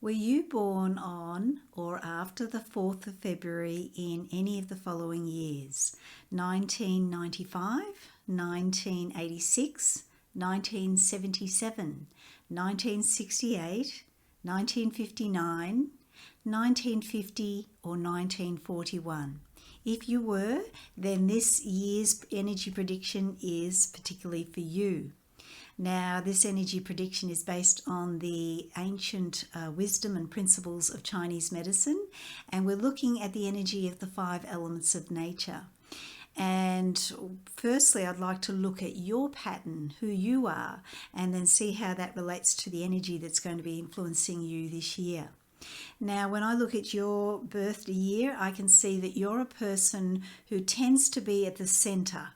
Were you born on or after the 4th of February in any of the following years? 1995, 1986, 1977, 1968, 1959, 1950 or 1941? If you were, then this year's energy prediction is particularly for you. Now, this energy prediction is based on the ancient wisdom and principles of Chinese medicine, and we're looking at the energy of the 5 elements of nature. And firstly, I'd like to look at your pattern, who you are, and then see how that relates to the energy that's going to be influencing you this year. Now, when I look at your birth year, I can see that you're a person who tends to be at the center.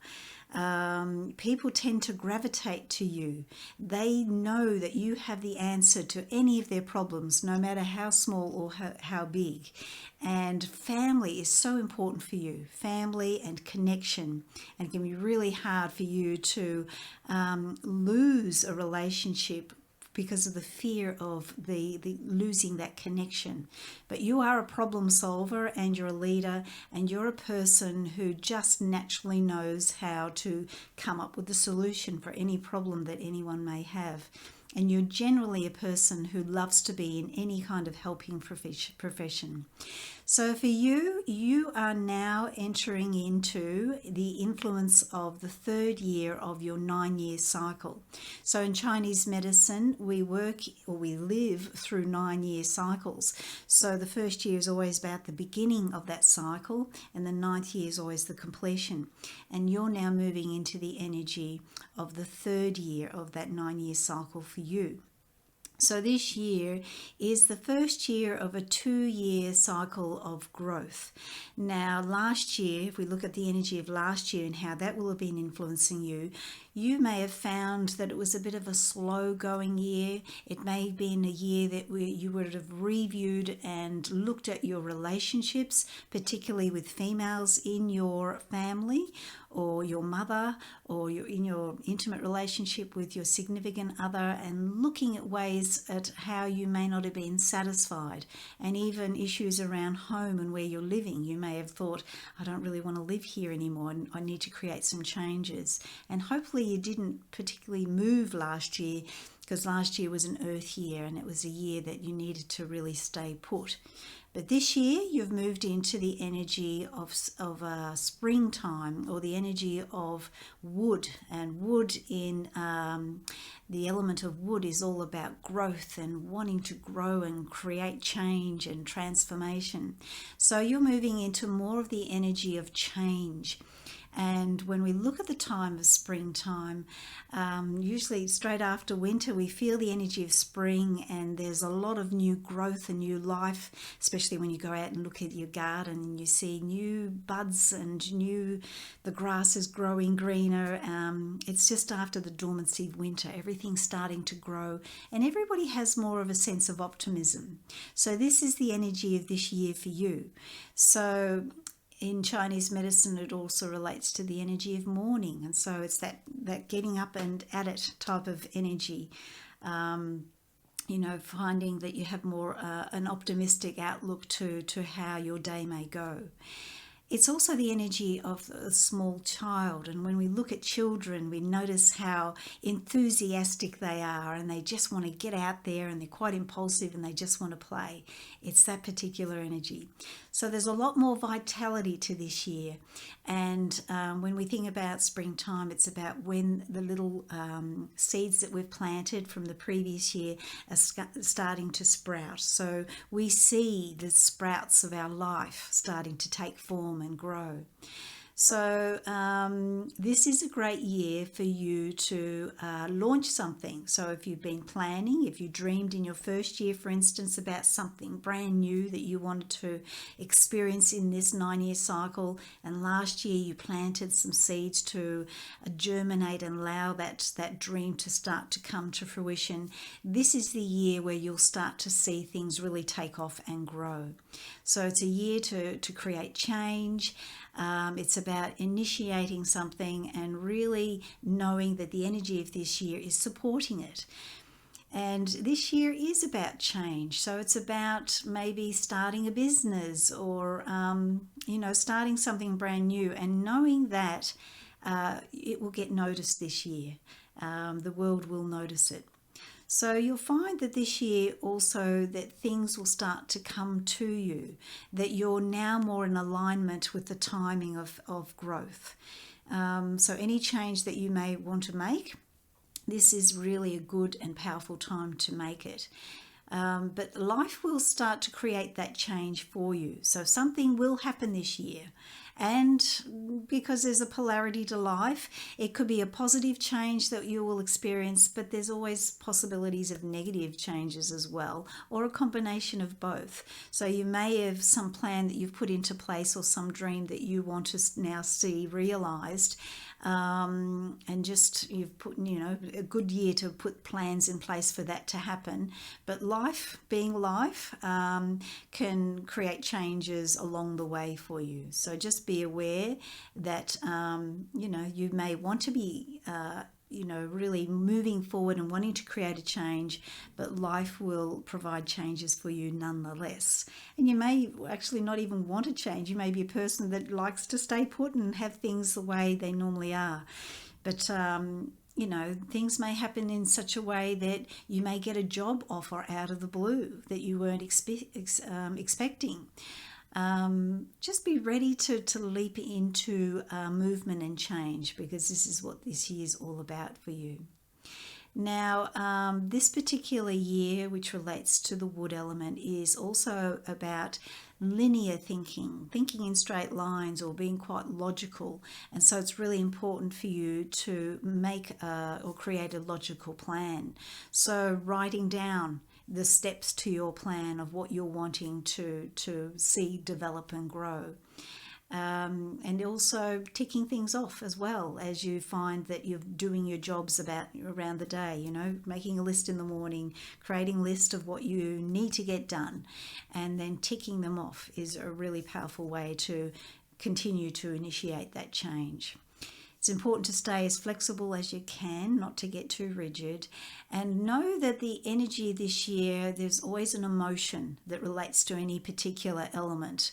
People tend to gravitate to you. They know that you have the answer to any of their problems, no matter how small or how big. And family is so important for you, family and connection. And it can be really hard for you to lose a relationship because of the fear of the losing that connection. But you are a problem solver, and you're a leader, and you're a person who just naturally knows how to come up with a solution for any problem that anyone may have. And you're generally a person who loves to be in any kind of helping profession. So for you, you are now entering into the influence of the 3rd year of your 9-year cycle. So in Chinese medicine, we live through 9-year cycles. So the first year is always about the beginning of that cycle, and the 9th year is always the completion. And you're now moving into the energy of the 3rd year of that 9-year cycle for you. So this year is the first year of a 2-year cycle of growth. Now, last year, if we look at the energy of last year and how that will have been influencing you, you may have found that it was a bit of a slow-going year. It may have been a year that you would have reviewed and looked at your relationships, particularly with females in your family, or your mother, or in your intimate relationship with your significant other, and looking at ways at how you may not have been satisfied, and even issues around home and where you're living. You may have thought, I don't really want to live here anymore, and I need to create some changes. And hopefully you didn't particularly move last year, because last year was an earth year, and it was a year that you needed to really stay put. But this year you've moved into the energy of springtime, or the energy of wood. And wood in the element of wood is all about growth and wanting to grow and create change and transformation. So you're moving into more of the energy of change. And when we look at the time of springtime, usually straight after winter, we feel the energy of spring, and there's a lot of new growth and new life, especially when you go out and look at your garden and you see new buds and the grass is growing greener. It's just after the dormancy of winter, everything's starting to grow, and everybody has more of a sense of optimism. So this is the energy of this year for you. So in Chinese medicine, it also relates to the energy of morning, and so it's that getting up and at it type of energy. Finding that you have more an optimistic outlook to how your day may go. It's also the energy of a small child, and when we look at children, we notice how enthusiastic they are, and they just want to get out there, and they're quite impulsive, and they just want to play. It's that particular energy. So there's a lot more vitality to this year, and when we think about springtime, it's about when the little seeds that we've planted from the previous year are starting to sprout. So we see the sprouts of our life starting to take form and grow. So this is a great year for you to launch something. So if you've been planning, if you dreamed in your first year, for instance, about something brand new that you wanted to experience in this 9-year cycle, and last year you planted some seeds to germinate and allow that dream to start to come to fruition, this is the year where you'll start to see things really take off and grow. So it's a year to create change. It's about initiating something and really knowing that the energy of this year is supporting it. And this year is about change. So it's about maybe starting a business or, starting something brand new, and knowing that it will get noticed this year. The world will notice it. So you'll find that this year also that things will start to come to you, that you're now more in alignment with the timing of growth. So any change that you may want to make, this is really a good and powerful time to make it. But life will start to create that change for you. So something will happen this year. And because there's a polarity to life, it could be a positive change that you will experience, but there's always possibilities of negative changes as well, or a combination of both. So you may have some plan that you've put into place, or some dream that you want to now see realized. And just you've put a good year to put plans in place for that to happen. But life being life can create changes along the way for you. So just be aware that you may want to be really moving forward and wanting to create a change, but life will provide changes for you nonetheless. And you may actually not even want to change. You may be a person that likes to stay put and have things the way they normally are. But things may happen in such a way that you may get a job offer out of the blue that you weren't expecting. Just be ready to leap into movement and change, because this is what this year is all about for you. Now, this particular year, which relates to the wood element, is also about linear thinking in straight lines, or being quite logical. And so it's really important for you to make or create a logical plan. So writing down the steps to your plan of what you're wanting to see develop and grow. And also ticking things off as well as you find that you're doing your jobs around the day, making a list in the morning, creating a list of what you need to get done, and then ticking them off is a really powerful way to continue to initiate that change. It's important to stay as flexible as you can, not to get too rigid, and know that the energy this year, there's always an emotion that relates to any particular element.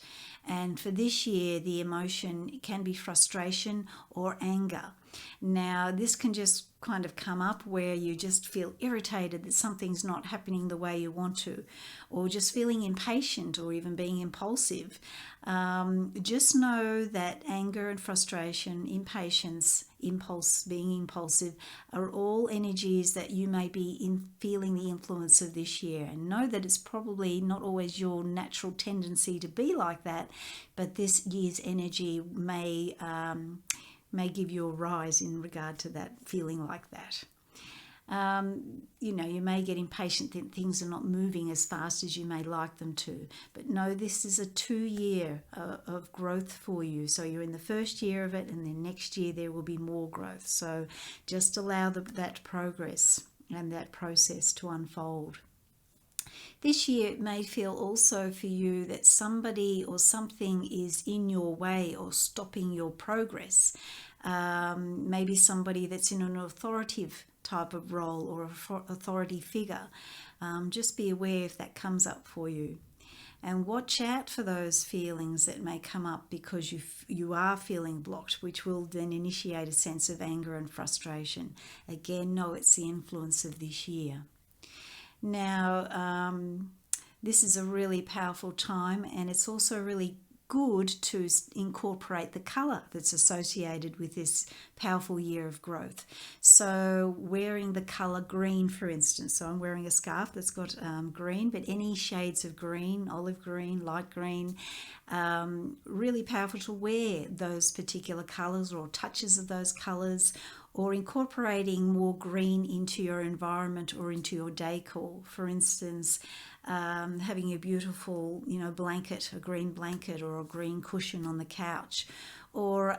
And for this year, the emotion can be frustration or anger. Now, this can just kind of come up where you just feel irritated that something's not happening the way you want to, or just feeling impatient or even being impulsive. Just know that anger and frustration, impatience, being impulsive, are all energies that you may be feeling the influence of this year. And know that it's probably not always your natural tendency to be like that, but this year's energy may give you a rise in regard to that feeling like that. You may get impatient that things are not moving as fast as you may like them to. But no, this is a 2-year of growth for you. So you're in the first year of it, and then next year there will be more growth. So just allow that progress and that process to unfold. This year it may feel also for you that somebody or something is in your way or stopping your progress. Maybe somebody that's in an authoritative type of role or authority figure. Just be aware if that comes up for you. And watch out for those feelings that may come up, because you are feeling blocked, which will then initiate a sense of anger and frustration. Again, know it's the influence of this year. Now, this is a really powerful time, and it's also really good to incorporate the colour that's associated with this powerful year of growth. So wearing the colour green, for instance. So I'm wearing a scarf that's got green, but any shades of green, olive green, light green, really powerful to wear those particular colours or touches of those colours, or incorporating more green into your environment or into your decor. For instance, having a beautiful, blanket, a green blanket or a green cushion on the couch, or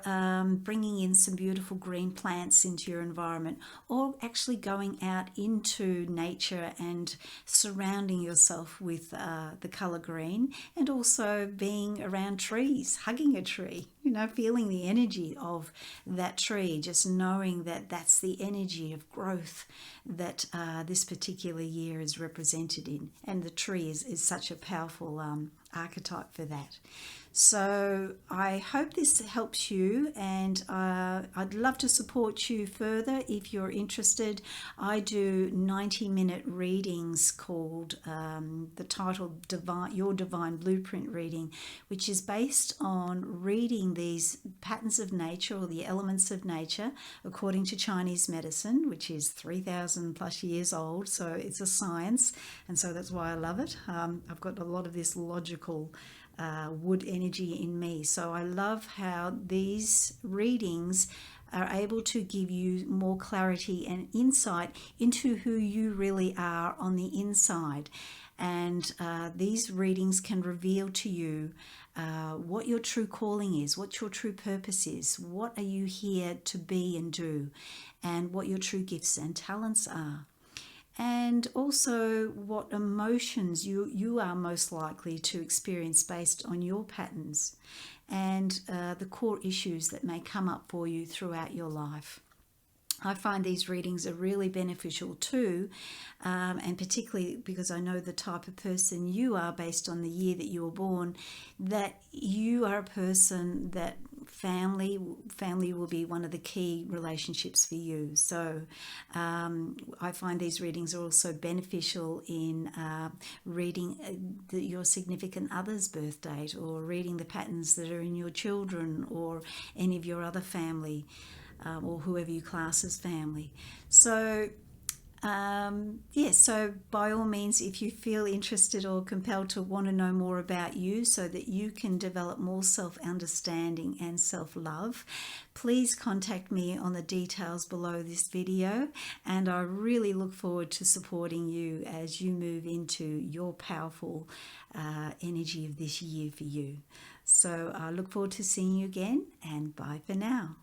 bringing in some beautiful green plants into your environment, or actually going out into nature and surrounding yourself with the color green, and also being around trees, hugging a tree, feeling the energy of that tree, just knowing that that's the energy of growth that this particular year is represented in. And the tree is such a powerful archetype for that. So I hope this helps you, and I'd love to support you further if you're interested. I do 90-minute readings called the title Your Divine Blueprint Reading, which is based on reading these patterns of nature, or the elements of nature, according to Chinese medicine, which is 3,000 plus years old. So it's a science, and so that's why I love it. I've got a lot of this logical wood energy in me. So I love how these readings are able to give you more clarity and insight into who you really are on the inside. And these readings can reveal to you what your true calling is, what your true purpose is, what are you here to be and do, and what your true gifts and talents are. And also what emotions you are most likely to experience based on your patterns, and the core issues that may come up for you throughout your life. I find these readings are really beneficial too, and particularly because I know the type of person you are based on the year that you were born, that you are a person that family will be one of the key relationships for you. So I find these readings are also beneficial in reading your significant other's birth date, or reading the patterns that are in your children or any of your other family, or whoever you class as family. So so by all means, if you feel interested or compelled to want to know more about you so that you can develop more self-understanding and self-love, please contact me on the details below this video, and I really look forward to supporting you as you move into your powerful energy of this year for you. So I look forward to seeing you again, and bye for now.